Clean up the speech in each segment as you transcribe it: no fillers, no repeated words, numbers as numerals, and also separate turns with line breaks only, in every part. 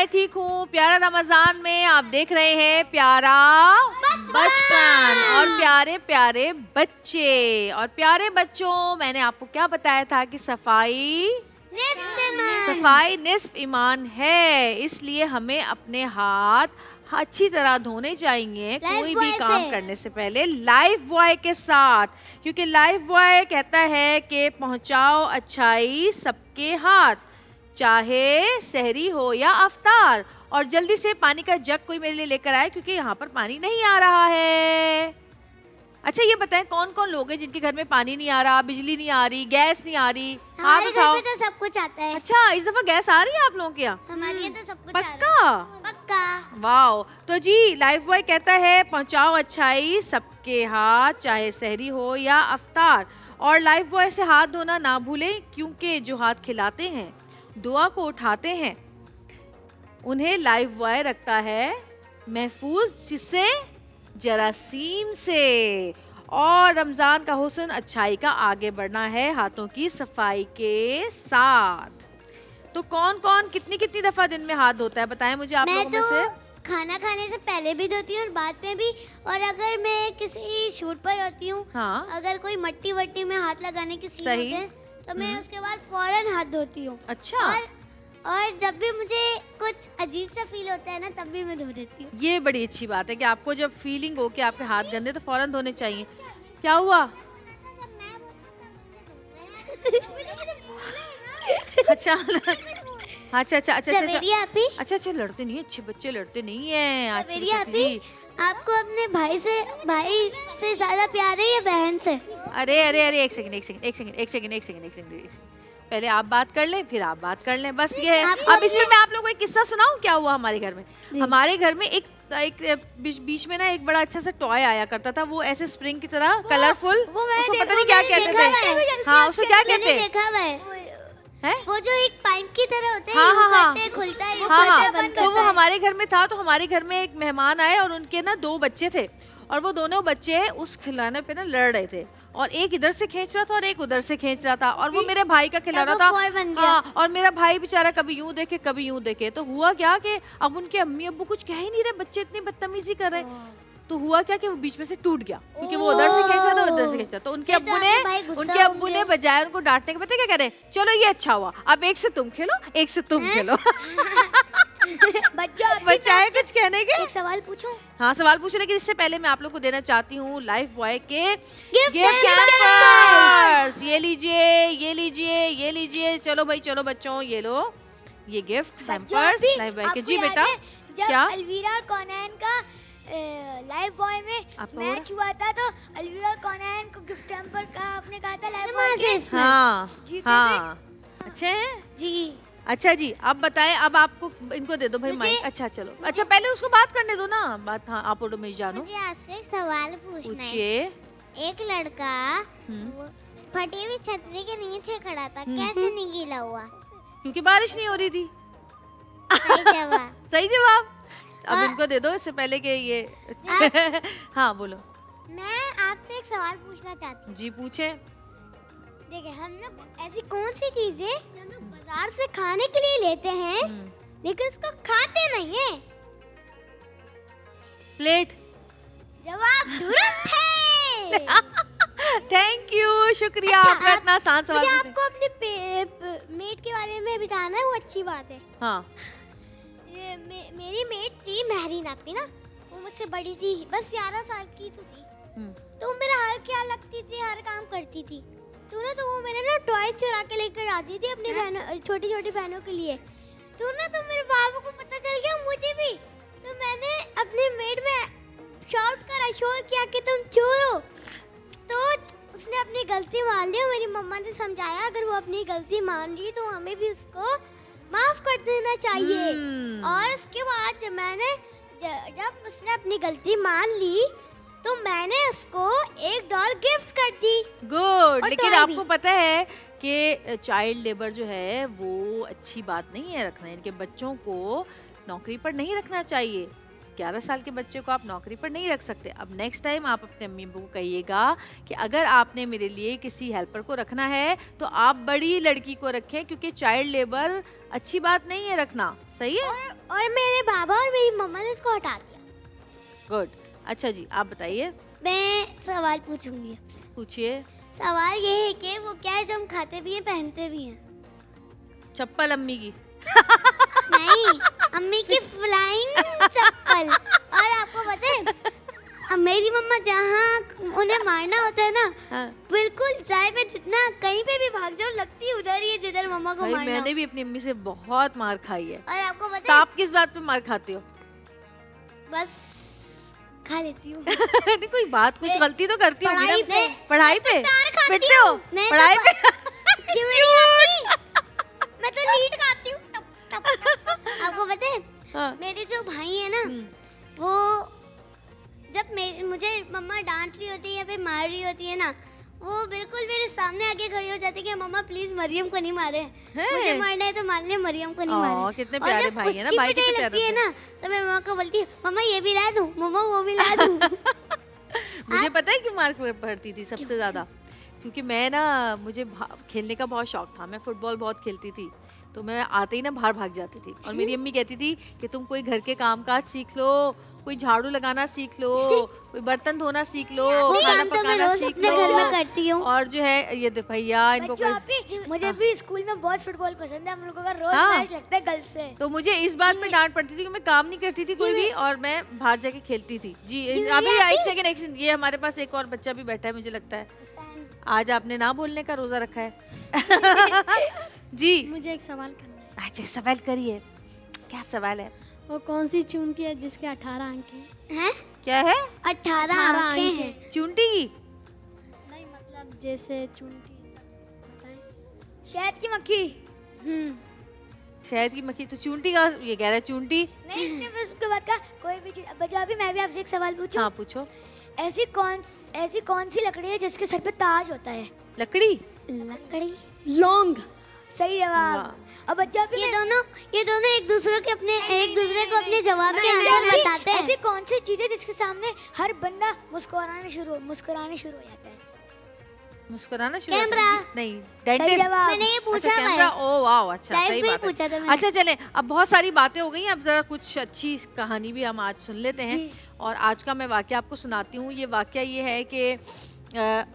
मैं ठीक हूँ। प्यारा रमजान में आप देख रहे हैं प्यारा बचपन और प्यारे प्यारे बच्चे। और प्यारे बच्चों, मैंने आपको क्या बताया था कि सफाई निस्फ ईमान है, इसलिए हमें अपने हाथ अच्छी तरह धोने चाहिए कोई भी काम करने से पहले लाइफ बॉय के साथ, क्योंकि लाइफ बॉय कहता है कि पहुंचाओ अच्छाई सबके हाथ, चाहे सहरी हो या अफ्तार। और जल्दी से पानी का जग कोई मेरे लिए लेकर आए, क्योंकि यहाँ पर पानी नहीं आ रहा है। अच्छा ये बताएं कौन कौन लोग हैं जिनके घर में पानी नहीं आ रहा, बिजली नहीं आ रही, गैस नहीं आ रही? हाथ उठाओ।
हमारे घर पे तो सब कुछ आता है।
अच्छा, इस दफा गैस आ रही है आप लोगों के यहाँ?
हमारे यहाँ तो सब कुछ
पक्का?
पक्का।
वाओ। तो जी लाइफ बॉय कहता है पहुंचाओ अच्छाई सबके हाथ, चाहे सहरी हो या अफ्तार। और लाइफ बॉय से हाथ धोना ना भूलें, क्योंकि जो हाथ खिलाते हैं, दुआ को उठाते हैं, उन्हें लाइफ बॉय रखता है महफूज, जिससे जरासीम से। और रमजान का हुस्न अच्छाई का आगे बढ़ना है हाथों की सफाई के साथ। तो कौन कौन कितनी कितनी दफा दिन में हाथ धोता है, बताएं मुझे आप लोगों में से।
खाना खाने से पहले भी धोती हूँ और बाद में भी। और अगर मैं किसी शूट पर होती हूँ,
हाँ,
अगर कोई मट्टी वट्टी में हाथ लगाने की सीन होते हैं, तो मैं उसके बाद फौरन हाथ धोती हूँ।
अच्छा।
और जब भी मुझे कुछ अजीब सा फील होता है ना, तब भी मैं धो देती हूँ।
ये बड़ी अच्छी बात है कि आपको जब फीलिंग हो कि आपके हाथ गंदे तो फौरन धोने चाहिए। क्या हुआ? अच्छा अच्छा अच्छा अच्छा अच्छा, लड़ते नहीं, अच्छे बच्चे लड़ते नहीं है।
आपको अपने भाई से ज्यादा प्यार है या बहन से?
अरे अरे अरे, एक सेकंड, पहले आप बात कर लें फिर आप बात कर लें, बस ये है। अब इसमें मैं आप लोगों को एक किस्सा सुनाऊं क्या हुआ हमारे घर में। हमारे घर में एक बीच में ना एक बड़ा अच्छा सा टॉय आया करता था, वो ऐसे स्प्रिंग की तरह कलरफुल, उसको पता नहीं क्या कहते थे। हाँ, उसको क्या कहते हैं?
वो जो एक पाइप की तरह होते हैं,
हाँ,
खुलता है,
तो वो हमारे घर में था। तो हमारे घर में एक मेहमान आए और उनके ना 2 बच्चे थे, और वो दोनों बच्चे उस खिलौने पे ना लड़ रहे थे, और एक इधर से खींच रहा था और एक उधर से खींच रहा था, और वो मेरे भाई का खिलौना था। हाँ, और मेरा भाई बेचारा कभी यूं देखे कभी यूं देखे। तो हुआ क्या कि अब उनके अम्मी अब्बू कुछ कह ही नहीं रहे, बच्चे इतनी बदतमीजी कर रहे। तो हुआ क्या कि वो बीच में से टूट गया, क्योंकि वो उधर से खींच रहा था उधर से खींच रहा था। तो उनके अब्बू ने बजाय उनको डांटने के, पता क्या कह रहे, चलो ये अच्छा हुआ, अब एक से तुम खेलो, एक से तुम खेलो। बच्चा है कुछ कहने के?
एक सवाल पूछूं?
हाँ सवाल पूछो, लेकिन इससे पहले मैं आप लोग को देना चाहती हूँ लाइफ बॉय के गिफ्ट हैम्पर्स। ये लीजिए, ये लीजिए, ये लीजिए। चलो भाई चलो बच्चों, ये लो ये गिफ्ट हैम्पर्स लाइफ बॉय के। जी बेटा।
क्या? अलवीरा और कोनैन का लाइफ बॉय में मैच हुआ था, तो अलवीरा और कोनैन को गिफ्ट हैम्पर का आपने कहा था लाइफ बॉय से।
हाँ, अच्छा है जी। अच्छा जी, अब बताएं, अब आपको इनको दे दो भाई माइक। अच्छा चलो, अच्छा पहले उसको बात करने दो ना, बात। हाँ आप ऑटो में जानो।
मुझे आपसे एक सवाल पूछना है। एक लड़का फटी हुई छतरी के नीचे खड़ा था, कैसे नहीं गीला हुआ?
क्योंकि बारिश नहीं हो रही थी।
सही जवाब।
सही जवाब। अब इनको दे दो इससे पहले कि ये हाँ बोलो।
मैं आपसे एक सवाल पूछना चाहती हूँ।
जी पूछे।
देखिए, हम लोग ऐसी कौन सी चीजें हम लोग बाजार से खाने के लिए लेते हैं लेकिन उसको खाते नहीं है?
प्लेट।
जवाब दुरुस्त है।
थैंक यू, शुक्रिया। आपका इतना आसान सवाल।
आपको अपने मेट के बारे में बताना है, वो अच्छी बात है।
हाँ।
मेरी मेट थी महरीन, आपकी ना, वो मुझसे बड़ी थी, बस 11 साल की तो थी। तो मेरा हर ख्याल रखती थी, हर काम करती थी। तो वो मेरे ना टॉयज चुरा के लेकर जाती थी अपनी बहनों, छोटी छोटी बहनों के लिए। तो मेरे बाबू को पता चल गया, मुझे भी। तो मैंने अपनी मेट में शोर किया कि तुम चोर हो। तो उसने अपनी गलती मान ली, मेरी मम्मा ने समझाया अगर वो अपनी गलती मान ली तो हमें भी उसको माफ कर देना चाहिए। और उसके बाद जब उसने अपनी गलती मान ली तो मैंने उसको एक डॉल गिफ्ट कर दी।
गुड। लेकिन आपको पता है कि चाइल्ड लेबर जो है वो अच्छी बात नहीं है रखना, इनके बच्चों को नौकरी पर नहीं रखना चाहिए। 11 साल के बच्चे को आप नौकरी पर नहीं रख सकते। अब नेक्स्ट टाइम आप अपने अम्मी अब्बू को कहिएगा कि अगर आपने मेरे लिए किसी हेल्पर को रखना है तो आप बड़ी लड़की को रखें, क्योंकि चाइल्ड लेबर अच्छी बात नहीं है रखना। सही है।
और मेरे बाबा और मेरी मम्मा ने इसको हटा दिया।
गुड। अच्छा जी, आप बताइए।
मैं सवाल पूछूंगी आपसे।
पूछिए।
सवाल ये है कि वो क्या है जो हम खाते भी हैं पहनते भी हैं?
चप्पल अम्मी की।
नहीं, अम्मी की फ्लाइंग चप्पल। और आपको पता है मेरी मम्मा जहाँ उन्हें मारना होता है ना,
हाँ।
बिल्कुल चाय पे जितना कहीं पे भी भाग जाओ लगती उधर ही है जिधर मम्मा को मारना।
मैंने भी अपनी अम्मी से बहुत मार खाई है।
और आपको पता
तो
है
आप किस बात पे मार खाते हो?
बस खा लेती हूँ।
नहीं, कोई बात कुछ गलती तो करती होगी
पढ़ाई
ना।
पे।
पढ़ाई पे पिटते हो?
मैं
पढ़ाई पे
क्यों नहीं आती? मैं तो लीड खाती हूँ। आपको पता है
हाँ।
मेरे जो भाई है ना, वो जब मुझे मम्मा डांट रही होती है या फिर मार रही होती है ना, वो बिल्कुल मेरे सामने आके खड़ी हो जाती है कि मम्मा प्लीज मरियम को नहीं मारे, मुझे मारना है तो मान ले, मरियम को नहीं मारे।
कितने प्यारे भाई है ना, भाई कितने प्यारे
लगती है ना, तो मैं मम्मा को बोलती हूँ मम्मा ये भी ला दूँ, मम्मा वो भी ला दूँ।
मुझे पता है क्यों मार पड़ती थी सबसे ज्यादा? क्योंकि मैं ना, मुझे खेलने का बहुत शौक था, मैं फुटबॉल बहुत खेलती थी, तो मैं आते ही ना बाहर भाग जाती थी। और मेरी अम्मी कहती थी कि तुम कोई घर के कामकाज सीख लो, कोई झाड़ू लगाना सीख लो, कोई बर्तन धोना सीख लो, खाना पकाना सीख लो।
घर में करती हूँ।
और जो है ये भैया इनको
मुझे भी स्कूल में बहुत फुटबॉल पसंद है, हम लोगों का रोज मैच लगता है गर्ल्स से।
तो मुझे इस बात में डांट पड़ती थी कि मैं काम नहीं करती थी कोई भी, और मैं बाहर जाके खेलती थी। जी अभी एक सेकंड, ये हमारे पास एक और बच्चा भी बैठा है, मुझे लगता है आज आपने ना बोलने का रोजा रखा है। जी
मुझे एक सवाल करना है।
अच्छा सवाल करिए, क्या सवाल है?
वो कौन सी चूंटी है जिसके 18 आंखें हैं?
क्या है?
18 आंखें हैं।
चूंटी की?
नहीं, मतलब जैसे चूंटी बताएं। शहद की मक्खी।
शहद की मक्खी तो चूंटी का ये कह रहा है, चूंटी
नहीं, बस उसके बाद का कोई भी चीज। अभी मैं भी आपसे एक सवाल पूछूं?
हाँ पूछो।
ऐसी कौन सी लकड़ी है जिसके सर पे ताज होता है?
लकड़ी
लौंग। सही जवाब। अब बच्चा भी ये दोनों एक दूसरे को अपने जवाब के आंसर बताते हैं। ऐसी कौन सी चीज है जिसके सामने हर बंदा मुस्कुराने शुरू हो जाता है?
मुस्कुराना शुरू?
कैमरा।
नहीं, डेंटिस्ट।
मैंने ये पूछा है।
कैमरा। ओ वाह, अच्छा सही बात
पूछा
है।
था
अच्छा चलें, अब बहुत सारी बातें हो गई हैं, अब जरा कुछ अच्छी कहानी भी हम आज सुन लेते हैं। और आज का मैं वाकया आपको सुनाती हूँ। ये वाकया ये है कि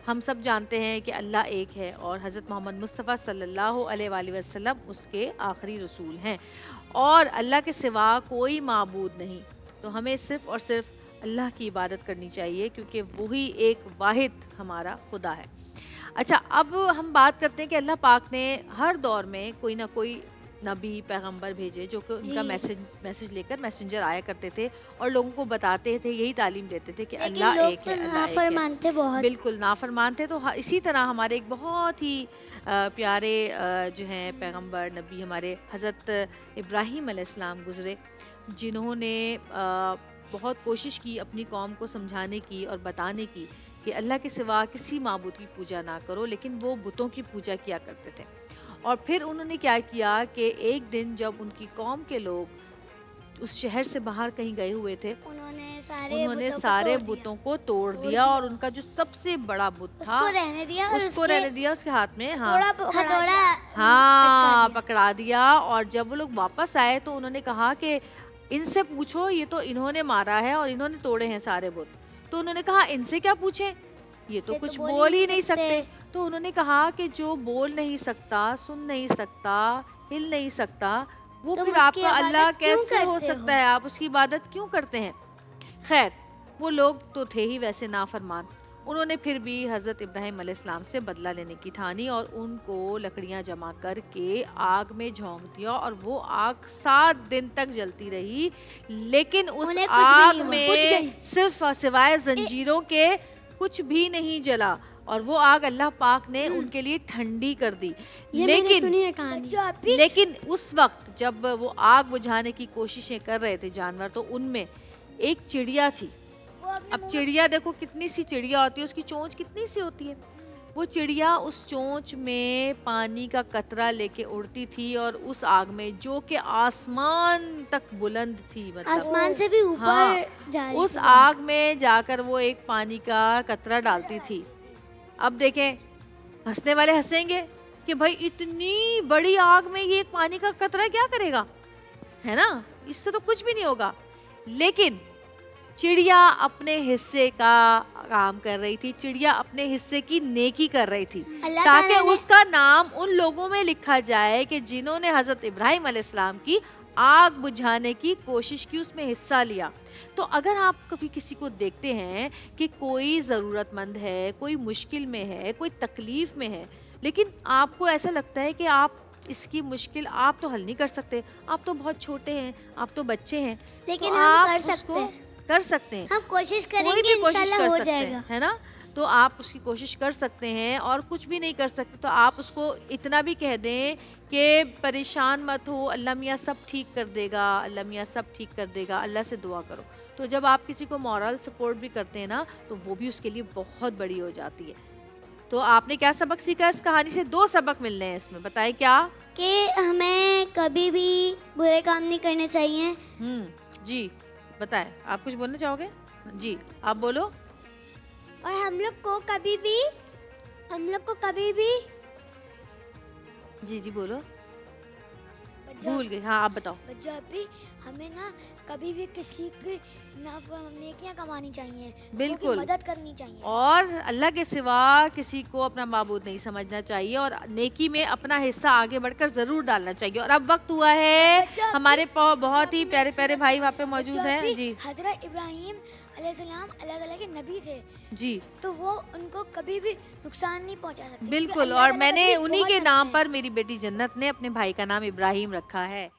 हम सब जानते हैं कि अल्लाह एक है और हज़रत मोहम्मद मुस्तफ़ा सल्लल्लाहु अलैहि वसल्लम उसके आखिरी रसूल हैं, और अल्लाह के सिवा कोई माबूद नहीं। तो हमें सिर्फ़ और सिर्फ अल्लाह की इबादत करनी चाहिए, क्योंकि वही एक वाहिद हमारा खुदा है। अच्छा, अब हम बात करते हैं कि अल्लाह पाक ने हर दौर में कोई ना कोई नबी पैगंबर भेजे, जो कि उनका मैसेज लेकर मैसेंजर आया करते थे और लोगों को बताते थे, यही तालीम देते थे कि अल्लाह एक है, अल्लाह एक है। बहुत बिल्कुल नाफरमान थे। तो इसी तरह हमारे एक बहुत ही प्यारे जो हैं पैगंबर नबी हमारे हज़रत इब्राहीम अलैहिस्सलाम गुज़रे, जिन्होंने बहुत कोशिश की अपनी कौम को समझाने की और बताने की कि अल्लाह के सिवा किसी माबूद की पूजा ना करो, लेकिन वो बुतों की पूजा किया करते थे। और फिर उन्होंने क्या किया कि एक दिन जब उनकी कौम के लोग उस शहर से बाहर कहीं गए हुए थे, उन्होंने सारे बुतों को तोड़ दिया और उनका जो सबसे बड़ा बुत था उसको रहने दिया उसके हाथ में पकड़ा दिया। और जब वो लोग वापस आए तो उन्होंने कहा कि इनसे पूछो, ये तो इन्होंने मारा है और इन्होंने तोड़े हैं सारे बुत। तो उन्होंने कहा इनसे क्या पूछें, ये तो कुछ बोल ही नहीं सकते। तो उन्होंने कहा कि जो बोल नहीं सकता, सुन नहीं सकता, हिल नहीं सकता, वो तो फिर आपका अल्लाह कैसे हो सकता है? आप उसकी इबादत क्यों करते हैं? खैर, वो लोग तो थे ही वैसे नाफरमान। उन्होंने फिर भी हज़रत इब्राहीम अलैहिस्सलाम से बदला लेने की ठानी और उनको लकड़ियां जमा करके आग में झोंक दिया, और वो आग 7 दिन तक जलती रही, लेकिन उस आग में सिर्फ सिवाय जंजीरों के कुछ भी नहीं जला, और वो आग अल्लाह पाक ने उनके लिए ठंडी कर दी। लेकिन उस वक्त जब वो आग बुझाने की कोशिशें कर रहे थे जानवर, तो उनमें एक चिड़िया थी। अब चिड़िया देखो, कितनी सी चिड़िया होती है, उसकी चोंच कितनी सी होती है। वो चिड़िया उस चोंच में पानी का कतरा लेके उड़ती थी और उस आग में, जो कि आसमान तक बुलंद थी, मतलब
आसमान से भी ऊपर जा रही
उस आग में जाकर वो एक पानी का कतरा डालती थी। अब देखें, हंसने वाले हंसेंगे कि भाई इतनी बड़ी आग में ये एक पानी का कतरा क्या करेगा, है ना, इससे तो कुछ भी नहीं होगा। लेकिन चिड़िया अपने हिस्से का काम कर रही थी, चिड़िया अपने हिस्से की नेकी कर रही थी, ताकि उसका नाम उन लोगों में लिखा जाए कि जिन्होंने हजरत इब्राहिम अलैहिस्सलाम की आग बुझाने की कोशिश की, उसमें हिस्सा लिया। तो अगर आप कभी किसी को देखते हैं कि कोई ज़रूरतमंद है, कोई मुश्किल में है, कोई तकलीफ में है, लेकिन आपको ऐसा लगता है कि आप इसकी मुश्किल आप तो हल नहीं कर सकते, आप तो बहुत छोटे हैं, आप तो बच्चे हैं,
लेकिन
तो
हम
आप
कर
उसको
सकते हैं।
कर सकते हैं,
हम कोशिश
कोई
करेंगे,
भी कोशिश
इंशाल्लाह
कर
हो
सकते
जाएगा।
हैं, है ना। तो आप उसकी कोशिश कर सकते हैं, और कुछ भी नहीं कर सकते तो आप उसको इतना भी कह दें कि परेशान मत हो, अल्लाह मियाँ सब ठीक कर देगा, अल्लाह मियाँ सब ठीक कर देगा, अल्लाह से दुआ करो। तो जब आप किसी को मॉरल सपोर्ट भी करते हैं ना, तो वो भी उसके लिए बहुत बड़ी हो जाती है। तो आपने क्या सबक सीखा इस कहानी से? 2 सबक मिलने हैं इसमें, बताएं क्या?
कि हमें कभी भी बुरे काम नहीं करने चाहिए।
जी बताएं, आप कुछ बोलना चाहोगे? जी आप बोलो।
और हम लोग को कभी भी
जी बोलो, भूल गई। हाँ आप बताओ।
जब भी हमें ना कभी भी किसी की नेकियां कमानी चाहिए,
बिल्कुल,
मदद करनी चाहिए,
और अल्लाह के सिवा किसी को अपना माबूद नहीं समझना चाहिए, और नेकी में अपना हिस्सा आगे बढ़कर जरूर डालना चाहिए। और अब वक्त हुआ है, हमारे बहुत ही प्यारे प्यारे भाई वहाँ पे मौजूद हैं। जी
हजरत इब्राहिम अलैहिस्सलाम अलग अलग नबी थे
जी,
तो वो उनको कभी भी नुकसान नहीं पहुंचा सकते।
बिल्कुल, और मैंने उन्हीं के नाम पर मेरी बेटी जन्नत ने अपने भाई का नाम इब्राहिम रखा है।